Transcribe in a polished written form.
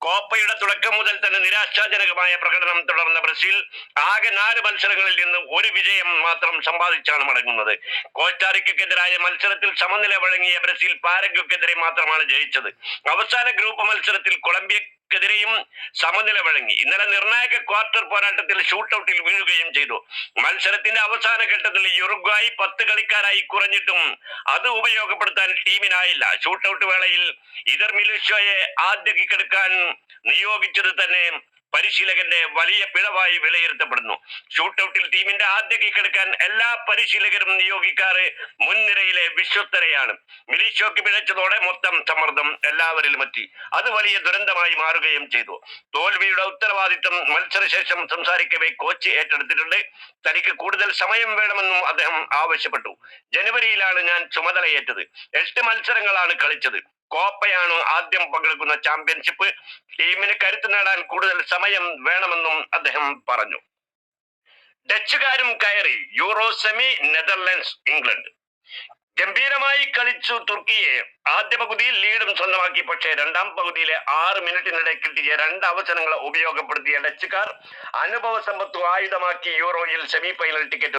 കോപ്പയുടെ തുടക്കം മുതൽ തന്നെ നിരാശാജനകമായ പ്രകടനം തുടർന്ന ബ്രസീൽ ആകെ 4 മത്സരങ്ങളിൽ നിന്ന് ഒരു വിജയം മാത്രം സമ്പാദിച്ചാണ് മടങ്ങുന്നത്. കോസ്റ്റാറിക്കക്കെതിരായ മത്സരത്തിൽ സമനില വഴങ്ങിയ ബ്രസീൽ പാരഗ്വയ്ക്കെതിരെ മാത്രമാണ് ജയിച്ചത്. അവസാന ഗ്രൂപ്പ് മത്സരത്തിൽ കൊളംബിയക്കെതിരെയും സമനില വഴങ്ങി. ഇന്നലെ നിർണായക ക്വാർട്ടർ പോരാട്ടത്തിൽ ഷൂട്ടൌട്ടിൽ വീഴുകയും ചെയ്തു. മത്സരത്തിന്റെ അവസാന ഘട്ടത്തിൽ യുറുഗ്വായി 10 കളിക്കാരായി കുറഞ്ഞിട്ടും അത് ഉപയോഗപ്പെടുത്താൻ ടീമിനായില്ല. ഷൂട്ടൌട്ട് വേളയിൽ ഇതർ മിലിഷ്യോയെ ആദ്യ കിക്കെടുക്കാൻ നിയോഗിച്ചത് തന്നെ പരിശീലകന്റെ വലിയ പിഴവായി വിലയിരുത്തപ്പെടുന്നു. ഷൂട്ടൌട്ടിൽ ടീമിന്റെ ആദ്യ കിക്കെടുക്കാൻ എല്ലാ പരിശീലകരും നിയോഗിക്കാറ് മുൻനിരയിലെ വിശ്വസ്തരെയാണ്. മിലിഷ്യോക്ക് പിഴച്ചതോടെ മൊത്തം സമ്മർദ്ദം എല്ലാവരിലും എത്തി. അത് വലിയ ദുരന്തമായി മാറുകയും ചെയ്തു. തോൽവിയുടെ ഉത്തരവാദിത്തം മത്സരശേഷം സംസാരിക്കവേ കോച്ച് ഏറ്റെടുത്തിട്ടുണ്ട്. തനിക്ക് കൂടുതൽ സമയം വേണമെന്നും അദ്ദേഹം ആവശ്യപ്പെട്ടു. ജനുവരിയിലാണ് ഞാൻ ചുമതലയേറ്റത്. 8 മത്സരങ്ങളാണ് കളിച്ചത്. കോപ്പയാണ് ആദ്യം പങ്കെടുക്കുന്ന ചാമ്പ്യൻഷിപ്പ്. ടീമിന് കരുത്ത് നേടാൻ കൂടുതൽ സമയം വേണമെന്നും അദ്ദേഹം പറഞ്ഞു. ഡച്ചുകാരും കയറി യൂറോ സെമി. നെതർലൻഡ്സ് ഇംഗ്ലണ്ട് ഗംഭീരമായി കളിച്ചു തുർക്കിയെ. ആദ്യ പകുതിയിൽ ലീഡും സ്വന്തമാക്കി. പക്ഷേ രണ്ടാം പകുതിയിലെ 6 മിനിറ്റിനിടെ കിട്ടിയ 2 അവസരങ്ങൾ ഉപയോഗപ്പെടുത്തിയ ഡച്ചുകാർ അനുഭവ സമ്പത്ത് ആയുധമാക്കി യൂറോയിൽ സെമി ഫൈനൽ ടിക്കറ്റ്